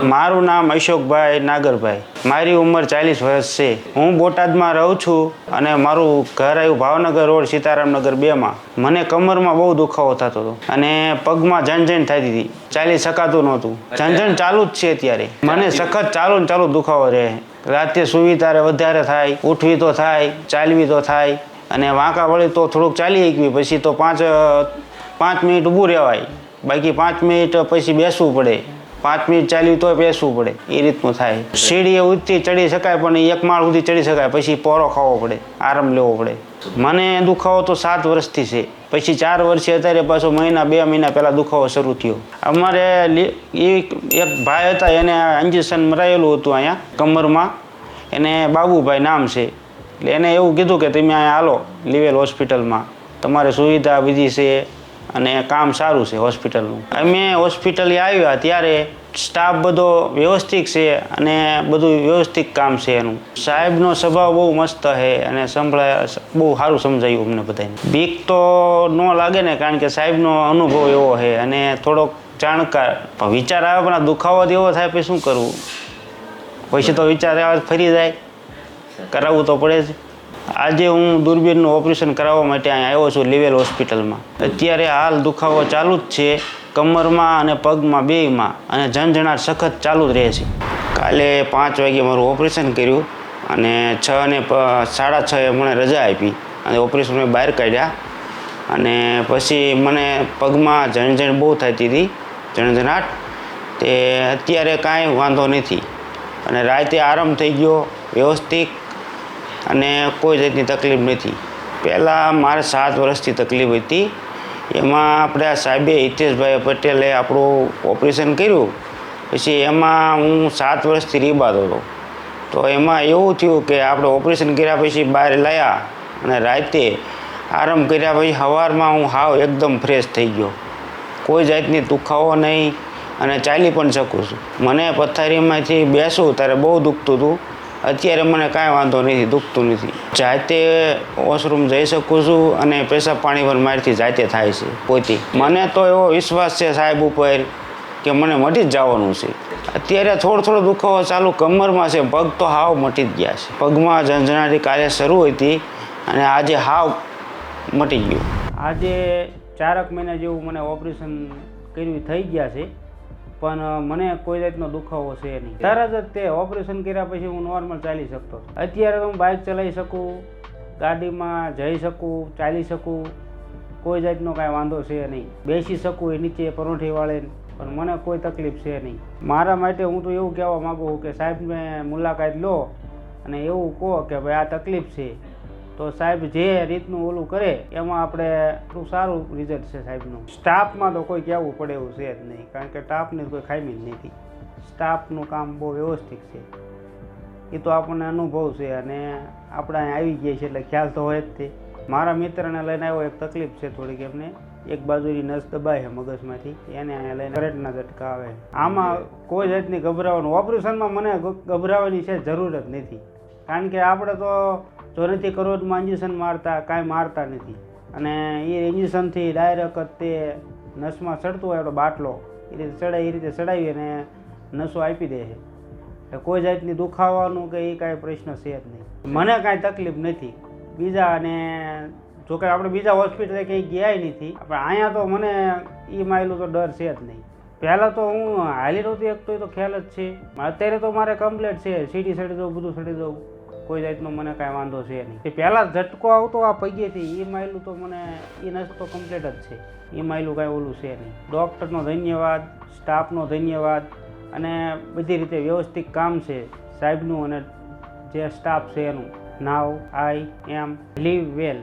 મારું નામ અશોકભાઈ નાગરભાઈ, મારી ઉંમર 40 વર્ષ છે। હું બોટાદમાં રહું છું અને મારું ઘર આવ્યું ભાવનગર રોડ સીતારામનગર 2માં। મને કમરમાં બહુ દુખાવો થતો હતો અને પગમાં ઝણઝણ થતી હતી, ચાલી શકાતું નહોતું। ઝણઝણ ચાલુ જ છે અત્યારે, મને સખત ચાલુ દુખાવો રહે। રાતે સૂવી ત્યારે વધારે થાય, ઉઠવી તો થાય, ચાલવી તો થાય અને વાંકા વળી તો થોડુંક ચાલી શકવી, પછી તો 5 મિનિટ ઊભું રહેવાય, બાકી 5 મિનિટ પછી બેસવું પડે, 5 મિનિટ ચાલ્યું તો બેસવું પડે, એ રીતનું થાય। સીડીએ ઉતરી ચડી શકાય પણ એક માળ સુધી ચડી શકાય, પછી પોરો ખાવો પડે, આરામ લેવો પડે। મને દુખાવો તો 7 વર્ષથી છે, પછી 4 વર્ષે અત્યારે પાછો 2 મહિના પહેલાં દુખાવો શરૂ થયો। અમારે એક ભાઈ હતા, એને ઇન્જેક્શન મરાયેલું હતું અહીંયા કમરમાં, એને બાબુભાઈ નામ છે, એટલે એને એવું કીધું કે તમે અહીંયા હાલો લીવેલ હોસ્પિટલમાં, તમારે સુવિધા બીજી છે અને કામ સારું છે હોસ્પિટલનું। અમે હોસ્પિટલે આવ્યા ત્યારે સ્ટાફ બધો વ્યવસ્થિત છે અને બધું વ્યવસ્થિત કામ છે એનું। સાહેબનો સ્વભાવ બહુ મસ્ત છે અને બહુ સારું સમજાયું અમને બધાને। બીક તો ન લાગે ને, કારણ કે સાહેબનો અનુભવ એવો છે અને થોડોક જાણકાર। વિચાર આવે પણ દુખાવો એવો થાય પછી શું કરવું, પછી તો વિચાર આવે ફરી જાય, કરાવવું તો પડે જ। આજે હું દૂરબીનનું ઓપરેશન કરાવવા માટે અહીંયા આવ્યો છું લીવેલ હોસ્પિટલમાં। અત્યારે હાલ દુખાવો ચાલુ જ છે, કમરમાં અને પગમાં બેયમાં, અને ઝણઝણાટ સખત ચાલુ જ રહે છે। કાલે 5 વાગે મારું ઓપરેશન કર્યું અને 6 અને 6:30 મને રજા આપી અને ઓપરેશન મેં બહાર કાઢ્યા। અને પછી મને પગમાં ઝણઝણ બહુ થતી હતી, ઝણઝણાટ, તે અત્યારે કાંઈ વાંધો નથી અને રાતે આરામ થઈ ગયો વ્યવસ્થિત અને કોઈ જાતની તકલીફ નથી। પહેલાં મારે 7 વર્ષથી તકલીફ હતી, એમાં આપણે સાહેબે હિતેશભાઈ પટેલે આપણું ઓપરેશન કર્યું, પછી એમાં હું 7 વર્ષથી રીબાતો હતો। તો એમાં એવું થયું કે આપણે ઓપરેશન કર્યા પછી બહાર લાવ્યા અને રાતે આરામ કર્યા પછી સવારમાં હું હાવ એકદમ ફ્રેશ થઈ ગયો, કોઈ જાતની દુખાવો નહીં અને ચાલી પણ શકું છું। મને પથારીમાંથી બેસું ત્યારે બહુ દુખતું હતું, અત્યારે મને કાંઈ વાંધો નથી, દુખતું નથી। જાતે વોશરૂમ જઈ શકું છું અને પેશાબ પાણી પણ મારીથી જાતે થાય છે પોતે। મને તો એવો વિશ્વાસ છે સાહેબ ઉપર કે મને મટી જ જવાનું છે। અત્યારે થોડો દુખાવો ચાલુ કમરમાં છે, પગ તો હાવ મટી જ ગયા છે। પગમાં ઝણઝણાટી કાલે શરૂ હતી અને આજે હાવ મટી ગયું। આજે 4 મહિના જેવું મને ઓપરેશન કર્યું થઈ ગયા છે, પણ મને કોઈ જાતનો દુખાવો છે નહીં। તરત જ તે ઓપરેશન કર્યા પછી હું નોર્મલ ચાલી શકતો। અત્યારે હું બાઇક ચલાવી શકું, ગાડીમાં જઈ શકું, ચાલી શકું, કોઈ જાતનો કાંઈ વાંધો છે નહીં। બેસી શકું એ નીચે પરોઠી વાળે, પણ મને કોઈ તકલીફ છે નહીં। મારા માટે હું તો એવું કહેવા માગું છું કે સાહેબને મુલાકાત લો અને એવું કહો કે ભાઈ આ તકલીફ છે, તો સાહેબ જે રીતનું ઓલું કરે એમાં આપણે થોડું સારું રિઝલ્ટ છે સાહેબનું। સ્ટાફમાં તો કોઈ કહેવું પડે એવું છે જ નહીં, કારણ કે સ્ટાફની કોઈ ખામી જ નથી, સ્ટાફનું કામ બહુ વ્યવસ્થિત છે, એ તો આપણને અનુભવ છે અને આપણે અહીં આવી ગયા છે એટલે ખ્યાલ તો હોય જ તે। મારા મિત્રને લઈને આવ્યો, એક તકલીફ છે થોડીક, એમને એક બાજુની નસ દબાય છે મગજમાંથી, એને અહીંયા લઈને કરંટના ઝટકા આવે। આમાં કોઈ જાતની ગભરાવાનું, ઓપરેશનમાં મને ગભરાવાની છે જરૂર જ નથી, કારણ કે આપણે તો જો નથી કરોડમાં ઇન્જેક્શન મારતા, કાંઈ મારતા નથી, અને એ ઇન્જેક્શનથી ડાયરેક્ટ તે નસમાં ચડતું હોય આપણો બાટલો એ રીતે ચડાય, એ રીતે ચડાવી અને નસો આપી દે છે, એટલે કોઈ જાતની દુખાવાનું કે એ કાંઈ પ્રશ્ન છે જ નહીં। મને કાંઈ તકલીફ નથી બીજા, અને જોકે આપણે બીજા હોસ્પિટલે કંઈ ગયા નથી, આપણે અહીંયા તો મને એ માયલું તો ડર છે જ નહીં। પહેલાં તો હું હાલી નહોતી એકતો, એ તો ખ્યાલ જ છે, અત્યારે તો મારે કમ્પ્લેટ છે, સીડી ચડી દઉં, બધું ચડી દઉં, કોઈ જાતનો મને કાંઈ વાંધો છે નહીં। તે પહેલાં ઝટકો આવતો આ પગેથી, એ માયલું તો મને એ નસ તો કમ્પ્લીટ જ છે, એ માયલું કાંઈ ઓલું છે નહીં। ડૉક્ટરનો ધન્યવાદ, સ્ટાફનો ધન્યવાદ, અને બધી રીતે વ્યવસ્થિત કામ છે સાહેબનું અને જે સ્ટાફ છે એનું। નાવ આઈ એમ લીવ વેલ।